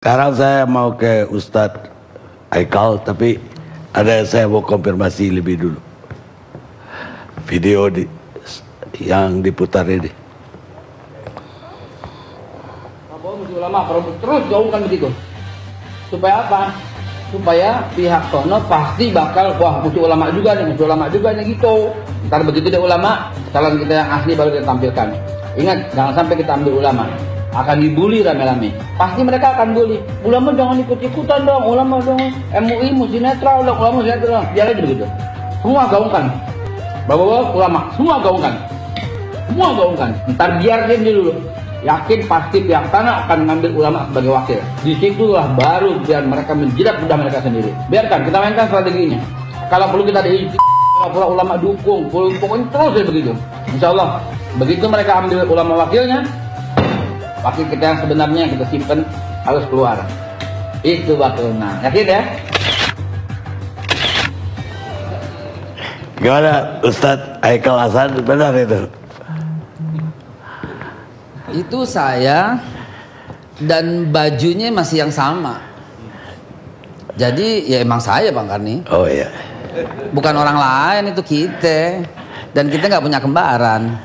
Sekarang saya mau ke Ustadz Aikal, tapi saya mau konfirmasi lebih dulu. Video yang diputar ini. Ulama terus gaungkan begitu. Supaya apa? Supaya pihak sono pasti bakal, wah musuh ulama juga nih gitu. Ntar begitu deh ulama, calon kita yang asli baru kita tampilkan. Ingat, jangan sampai kita ambil ulama. Akan dibully rame-rame. Pasti mereka akan bully. Ulama jangan ikut-ikutan dong, ulama dong. MUI mesti netral dong, ulama mesti netral dong. Biar aja begitu. Semua gaungkan. Bapak-bapak ulama, semua gaungkan. Semua gaungkan. Ntar biarin dulu. Yakin pasti pihak tanah akan mengambil ulama sebagai wakil. Disitulah baru biar mereka menjilat udah mereka sendiri. Biarkan, kita mainkan strateginya. Kalau perlu kita pula ulama dukung, pokoknya terus ya begitu. Insya Allah, begitu mereka ambil ulama wakilnya, wakil kita yang sebenarnya yang kita simpen harus keluar. Itu wakilnya. Yakin ya? Gimana Ustadz Aikal Hasan, benar itu? Itu saya dan bajunya masih yang sama. Jadi ya emang saya Bang Karni. Oh iya. Bukan orang lain, itu kita. Dan kita nggak punya kembaran.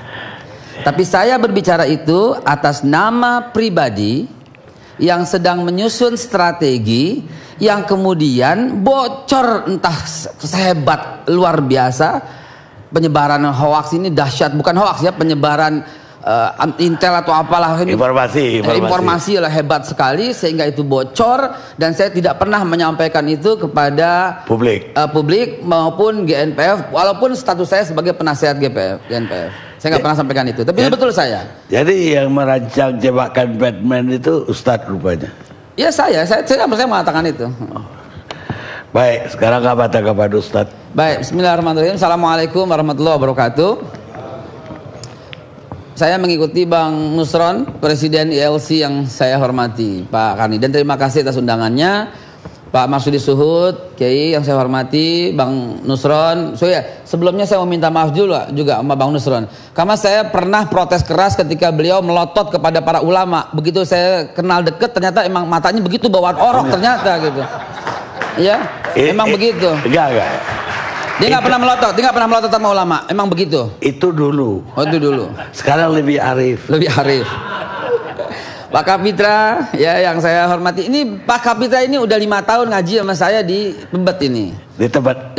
Tapi saya berbicara itu atas nama pribadi yang sedang menyusun strategi yang kemudian bocor entah sehebat luar biasa. Penyebaran hoax ini dahsyat, bukan hoax ya, penyebaran intel atau apalah ini, informasi lah hebat sekali sehingga itu bocor dan saya tidak pernah menyampaikan itu kepada publik maupun GNPF walaupun status saya sebagai penasihat GNPF saya nggak pernah sampaikan itu, tapi itu betul saya. Jadi yang merancang jebakan Batman itu Ustadz rupanya. Ya saya mengatakan itu. Baik, sekarang apa tanggapan Ustadz? Baik, bismillahirrahmanirrahim. Assalamualaikum warahmatullahi wabarakatuh. Saya mengikuti Bang Nusron, Presiden ILC yang saya hormati, Pak Karni. Dan terima kasih atas undangannya, Pak Marsudi Suhud, Kiai yang saya hormati, Bang Nusron. Sebelumnya saya mau minta maaf juga sama Bang Nusron. Karena saya pernah protes keras ketika beliau melotot kepada para ulama. Begitu saya kenal deket, ternyata emang matanya begitu bawaan orok ternyata gitu. Ya, emang begitu. Enggak. Dia nggak pernah melotot sama ulama, emang begitu. Itu dulu. Oh itu dulu. Sekarang lebih arif. Pak Kapitra, ya yang saya hormati. Ini Pak Kapitra ini udah 5 tahun ngaji sama saya di Tebet ini. Di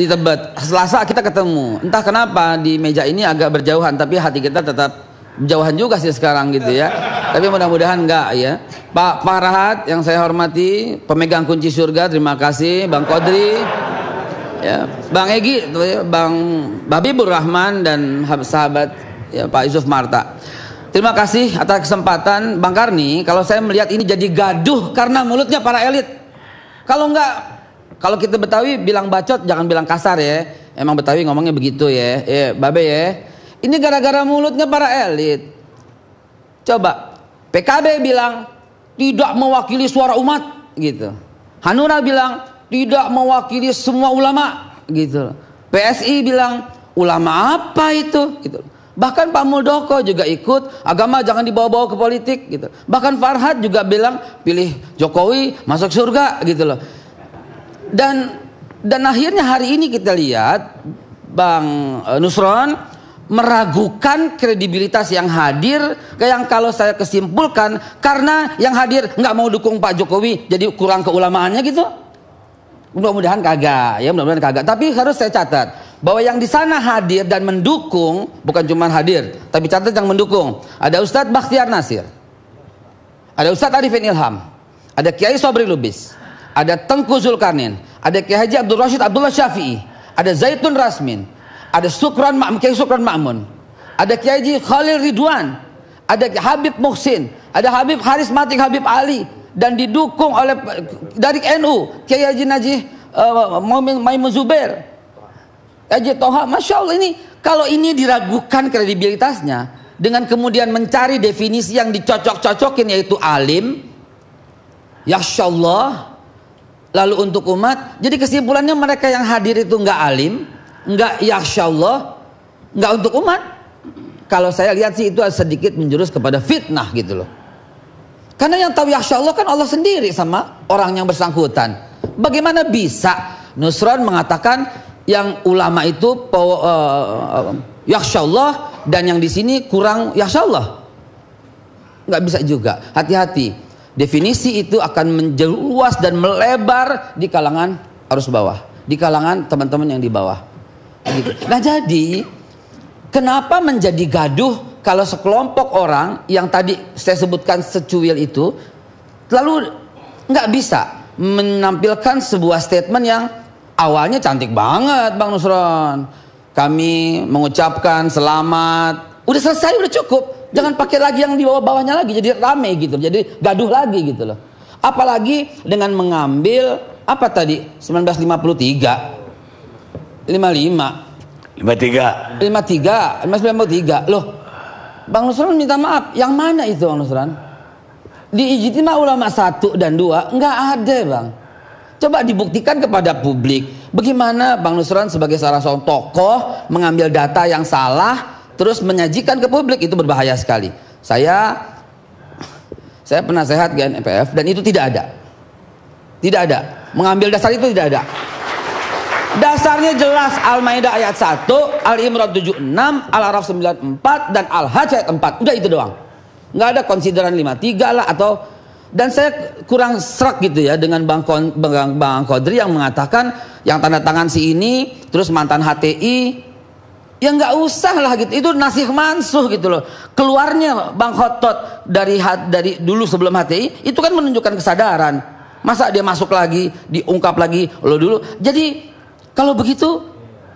Tebet. Selasa kita ketemu. Entah kenapa di meja ini agak berjauhan, tapi hati kita tetap berjauhan juga sih sekarang gitu ya. Tapi mudah-mudahan enggak ya. Pak Farhat yang saya hormati, pemegang kunci surga, terima kasih. Bang Kodri. Ya, Bang Egi, Bang Babibur Rahman dan sahabat ya, Pak Yusuf Marta. Terima kasih atas kesempatan Bang Karni. Kalau saya melihat ini jadi gaduh karena mulutnya para elit. Kalau kita Betawi bilang bacot jangan bilang kasar ya. Emang Betawi ngomongnya begitu ya. Babe ya. Ini gara-gara mulutnya para elit. Coba PKB bilang tidak mewakili suara umat gitu. Hanura bilang tidak mewakili semua ulama gitu. PSI bilang ulama apa itu gitu. Bahkan Pak Muldoko juga ikut, agama jangan dibawa-bawa ke politik gitu. Bahkan Farhad juga bilang pilih Jokowi masuk surga gitu loh. Dan akhirnya hari ini kita lihat Bang Nusron meragukan kredibilitas yang hadir, yang kalau saya kesimpulkan karena yang hadir nggak mau dukung Pak Jokowi jadi kurang keulamaannya gitu. Mudah-mudahan kagak ya, mudah-mudahan kagak. Tapi harus saya catat bahwa yang di sana hadir dan mendukung bukan cuma hadir, tapi catat yang mendukung. Ada Ustadz Bakhtiar Nasir, ada Ustadz Arifin Ilham, ada Kiai Sobri Lubis, ada Tengku Zulkarnin, ada Kiai Haji Abdul Rashid Abdullah Syafi'i, ada Zaitun Rasmin, ada Kiai Sukran Ma'mun, ada Kiai Haji Khalil Ridwan, ada Habib Muhsin, ada Habib Haris Matik Habib Ali. Dan didukung oleh dari NU Kiai Haji Najih Maimun Zubair, Haji Toha. Masya Allah, ini kalau ini diragukan kredibilitasnya dengan kemudian mencari definisi yang dicocok-cocokin yaitu alim, Yasya Allah, lalu untuk umat. Jadi kesimpulannya mereka yang hadir itu nggak alim, nggak Yasya Allah, nggak untuk umat. Kalau saya lihat sih itu sedikit menjurus kepada fitnah gitu loh. Karena yang tahu yakhsha Allah kan Allah sendiri sama orang yang bersangkutan. Bagaimana bisa Nusron mengatakan yang ulama itu yakhsha Allah dan yang di sini kurang yakhsha Allah? Nggak bisa juga. Hati-hati. Definisi itu akan menjeluas dan melebar di kalangan arus bawah, di kalangan teman-teman yang di bawah. Nah jadi, kenapa menjadi gaduh kalau sekelompok orang yang tadi saya sebutkan secuil itu, lalu nggak bisa menampilkan sebuah statement yang awalnya cantik banget, Bang Nusron. Kami mengucapkan selamat, udah selesai, udah cukup. Jangan pakai lagi yang di bawah-bawahnya lagi, jadi rame gitu, jadi gaduh lagi gitu loh. Apalagi dengan mengambil apa tadi 1953, 53, 1953 loh. Bang Nusron minta maaf, yang mana itu Bang Nusron? Di Ijtima Ulama 1 dan 2 nggak ada Bang. Coba dibuktikan kepada publik. Bagaimana Bang Nusron sebagai salah seorang tokoh mengambil data yang salah terus menyajikan ke publik, itu berbahaya sekali. Saya penasehat GNPF dan itu tidak ada. Tidak ada. Mengambil dasar itu tidak ada. Dasarnya jelas, Al-Maidah ayat 1, Al-Imran 76, Al-Araf 94 dan Al-Hajj ayat 4. Udah itu doang. Nggak ada konsideran 53 lah atau, dan saya kurang serak gitu ya dengan Bang Qadri yang mengatakan yang tanda tangan si ini terus mantan HTI. Ya nggak usah lah gitu, itu nasikh mansuh gitu loh. Keluarnya Bang Khotot dari dulu sebelum HTI itu kan menunjukkan kesadaran. Masa dia masuk lagi, diungkap lagi lo dulu. Jadi kalau begitu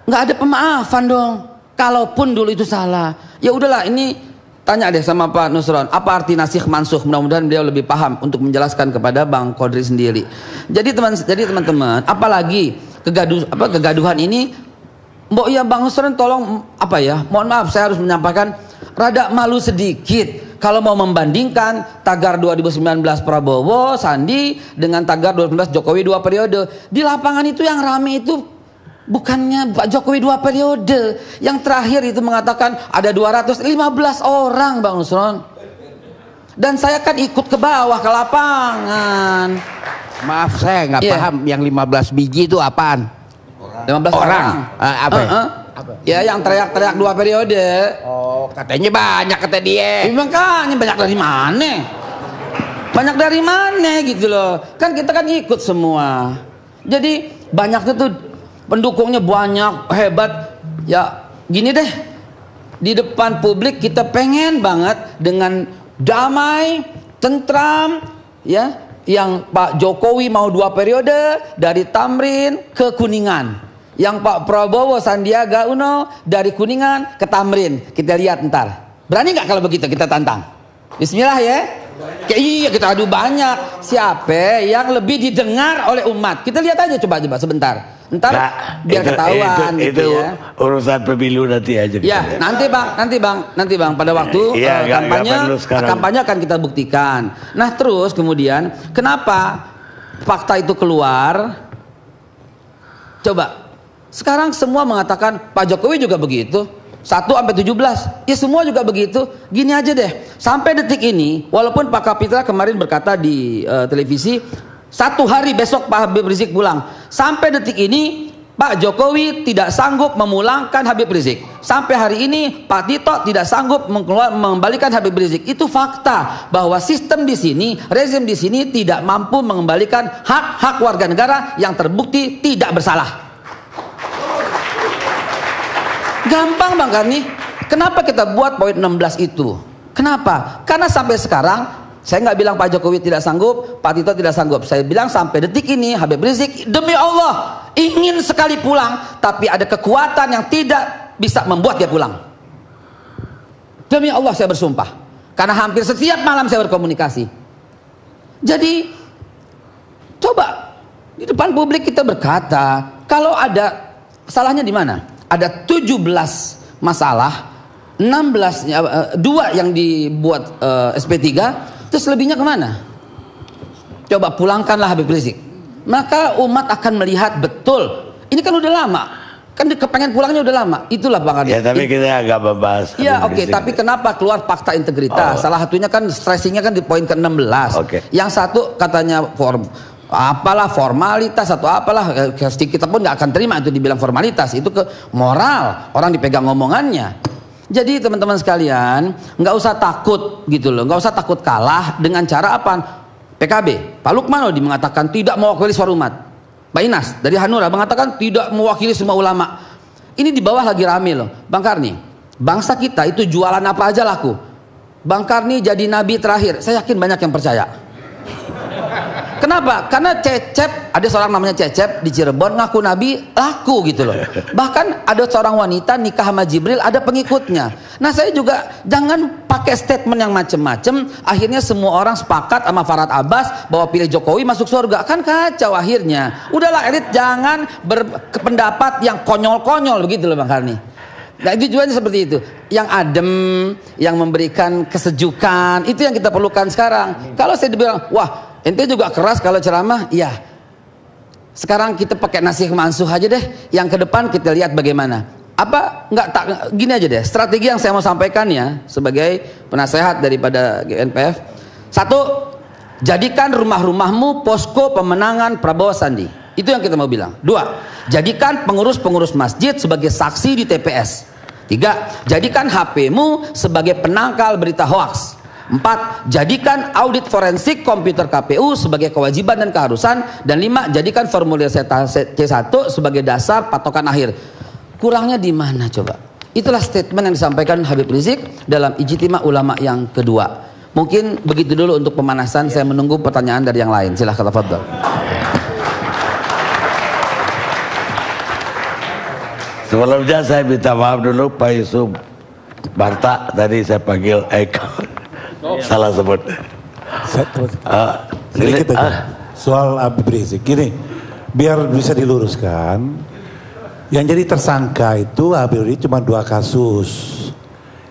nggak ada pemaafan dong. Kalaupun dulu itu salah, ya udahlah, ini tanya deh sama Pak Nusron, apa arti nasikh mansuh? Mudah-mudahan beliau lebih paham untuk menjelaskan kepada Bang Qadri sendiri. Jadi teman-teman, apalagi kegaduhan ini. Mbok ya Bang Nusron tolong mohon maaf saya harus menyampaikan rada malu sedikit kalau mau membandingkan tagar 2019 Prabowo Sandi dengan tagar 2019 Jokowi 2 periode. Di lapangan itu yang rame itu bukannya Pak Jokowi 2 periode. Yang terakhir itu mengatakan ada 215 orang Bang Nusron. Dan saya kan ikut ke bawah ke lapangan. Maaf saya nggak paham yang 15 biji itu apaan? 15 orang. Apa? Ya yang teriak-teriak 2 periode. Oh, katanya banyak kata dia. Makanya banyak dari mana? Banyak dari mana gitu loh. Kan kita kan ikut semua. Jadi banyaknya tuh pendukungnya banyak, hebat. Ya gini deh. Di depan publik kita pengen banget dengan damai, tentram, ya. Yang Pak Jokowi mau 2 periode dari Tamrin ke Kuningan. Yang Pak Prabowo Sandiaga Uno dari Kuningan ke Tamrin. Kita lihat ntar. Berani nggak kalau begitu kita tantang? Bismillah ya. Iya kita adu banyak. Siapa yang lebih didengar oleh umat? Kita lihat aja coba sebentar. Ntar biar ketahuan itu ya. Urusan pemilu nanti aja. Ya nanti bang pada waktu kampanye akan kita buktikan. Nah terus kemudian kenapa fakta itu keluar? Coba sekarang semua mengatakan Pak Jokowi juga begitu 1 sampai 17. Ya semua juga begitu. Gini aja deh. Sampai detik ini walaupun Pak Kapitra kemarin berkata di televisi 1 hari besok Pak Habib Rizik pulang. Sampai detik ini Pak Jokowi tidak sanggup memulangkan Habib Rizik. Sampai hari ini Pak Tito tidak sanggup mengembalikan Habib Rizik. Itu fakta bahwa sistem di sini, rezim di sini tidak mampu mengembalikan hak-hak warga negara yang terbukti tidak bersalah. Gampang Bang Karni. Kenapa kita buat poin 16 itu? Kenapa? Karena sampai sekarang saya nggak bilang Pak Jokowi tidak sanggup, Pak Tito tidak sanggup. Saya bilang sampai detik ini Habib Rizik demi Allah ingin sekali pulang, tapi ada kekuatan yang tidak bisa membuat dia pulang. Demi Allah saya bersumpah. Karena hampir setiap malam saya berkomunikasi. Jadi coba di depan publik kita berkata, kalau ada salahnya di mana? Ada 17 masalah, 2 yang dibuat SP3, terus lebihnya kemana? Coba pulangkanlah Habib Rizik. Maka umat akan melihat betul. Ini kan udah lama. Kan kepengen pulangnya udah lama. Itulah Bang Adi. Ya tapi kita agak membahas. Iya oke, tapi kenapa keluar fakta integritas? Salah satunya kan stressingnya kan di poin ke-16. Yang satu katanya formalitas atau apalah, kita pun nggak akan terima itu dibilang formalitas. Itu ke moral, orang dipegang ngomongannya. Jadi teman-teman sekalian, nggak usah takut gitu loh, nggak usah takut kalah dengan cara apa? PKB, Pak Lukman mengatakan tidak mewakili suara umat. Pak Inas dari Hanura mengatakan tidak mewakili semua ulama. Ini di bawah lagi rame loh, Bang Karni. Bangsa kita itu jualan apa aja laku. Bang Karni jadi nabi terakhir, saya yakin banyak yang percaya. Kenapa? Karena Cecep, ada seorang namanya Cecep di Cirebon ngaku nabi, laku gitu loh. Bahkan ada seorang wanita nikah sama Jibril, ada pengikutnya. Nah saya juga jangan pakai statement yang macem-macem, akhirnya semua orang sepakat sama Farhad Abbas bahwa pilih Jokowi masuk surga. Kan kacau akhirnya. Udahlah elit, jangan berpendapat yang konyol-konyol begitu loh Bang Karni. Nah itu juga seperti itu. Yang adem, yang memberikan kesejukan, itu yang kita perlukan sekarang. Kalau saya dibilang, wah ente juga keras kalau ceramah, iya. Sekarang kita pakai nasih mansuh aja deh. Yang ke depan kita lihat bagaimana. Apa nggak tak gini aja deh. Strategi yang saya mau sampaikan ya sebagai penasehat daripada GNPF. Satu, jadikan rumah-rumahmu posko pemenangan Prabowo Sandi. Itu yang kita mau bilang. Dua, jadikan pengurus-pengurus masjid sebagai saksi di TPS. Tiga, jadikan HP-mu sebagai penangkal berita hoaks. 4. Jadikan audit forensik komputer KPU sebagai kewajiban dan keharusan. Dan 5. Jadikan formulir C1 sebagai dasar patokan akhir. Kurangnya di mana coba? Itulah statement yang disampaikan Habib Rizik dalam Ijtima Ulama yang kedua. Mungkin begitu dulu untuk pemanasan. Saya menunggu pertanyaan dari yang lain. Silahkan tafadhol. Sebelumnya saya minta maaf dulu Pak Yusuf Barta, tadi saya panggil Eka. Salah sebut. Sedikit aja soal Habib Rizik. Gini, biar bisa diluruskan, yang jadi tersangka itu Habib Rizik cuma 2 kasus.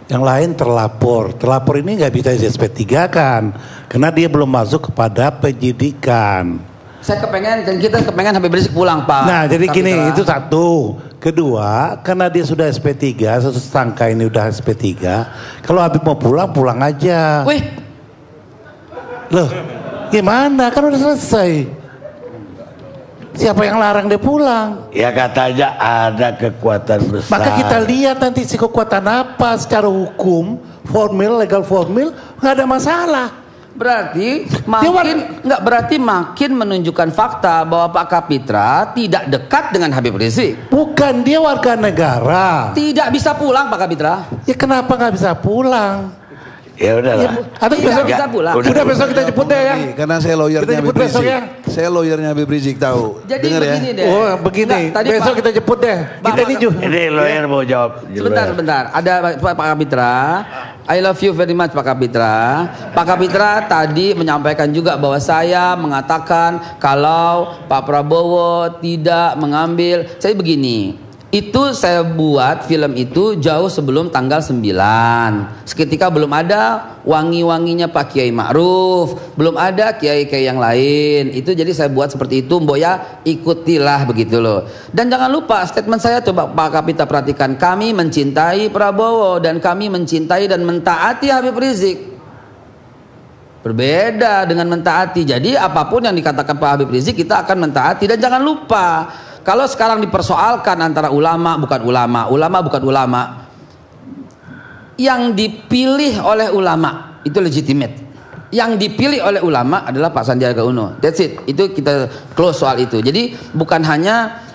Yang lain terlapor. Terlapor ini nggak bisa di SP3 kan, karena dia belum masuk kepada penyidikan. Saya kepengen dan kita kepengen Habib Rizik pulang Pak. Nah jadi gini, itu satu. Kedua, karena dia sudah SP3, tersangka ini udah SP3. Kalau Habib mau pulang, pulang aja. Wih, loh, gimana? Kan udah selesai. Siapa yang larang dia pulang? Ya katanya ada kekuatan besar. Maka kita lihat nanti si kekuatan apa secara hukum, formil, legal formil, nggak ada masalah. berarti makin menunjukkan fakta bahwa Pak Kapitra tidak dekat dengan Habib Rizik. Bukan, dia warga negara. Tidak bisa pulang Pak Kapitra. Ya kenapa nggak bisa pulang? Ya udahlah. Atau besok bisa pulang. Udah besok kita jemput deh ya. Karena saya lawyernya Habib Rizik. Ya. Saya lawyernya Habib Rizik tahu. Jadi dengar begini ya. deh. Oh begini. Tadi besok Pak, kita jemput deh. Kita ini juga. Ini lawyer mau jawab. Sebentar. Ada Pak Kapitra. I love you very much Pak Kapitra. Pak Kapitra tadi menyampaikan juga bahwa saya mengatakan kalau Pak Prabowo tidak mengambil. Saya begini. Itu saya buat film itu jauh sebelum tanggal 9. Seketika belum ada wangi-wanginya Pak Kiai Ma'ruf, belum ada kiai-kiai yang lain. Itu jadi saya buat seperti itu, Mbok ya ikutilah begitu loh. Dan jangan lupa statement saya, coba Pak Kapitra perhatikan, kami mencintai Prabowo dan kami mencintai dan mentaati Habib Rizik. Berbeda dengan mentaati. Jadi apapun yang dikatakan Pak Habib Rizik kita akan mentaati. Dan jangan lupa, kalau sekarang dipersoalkan antara ulama bukan ulama, ulama bukan ulama, yang dipilih oleh ulama itu legitimate. Yang dipilih oleh ulama adalah Pak Sandiaga Uno. That's it. Itu kita close soal itu. Jadi bukan hanya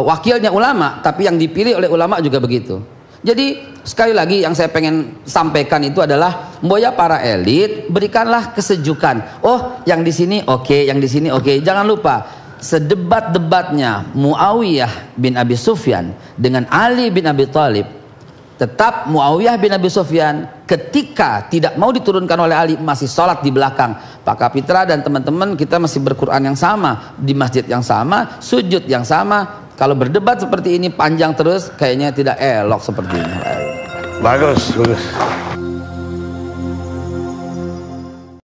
wakilnya ulama, tapi yang dipilih oleh ulama juga begitu. Jadi sekali lagi yang saya pengen sampaikan itu adalah, Mboya para elit, berikanlah kesejukan. Oh, yang di sini oke, yang di sini oke. Jangan lupa, sedebat-debatnya Muawiyah bin Abi Sufyan dengan Ali bin Abi Thalib, tetap Muawiyah bin Abi Sufyan ketika tidak mau diturunkan oleh Ali masih sholat di belakang. Pak Kapitra dan teman-teman kita masih berquran yang sama, di masjid yang sama, sujud yang sama. Kalau berdebat seperti ini panjang terus, kayaknya tidak elok seperti ini. Bagus.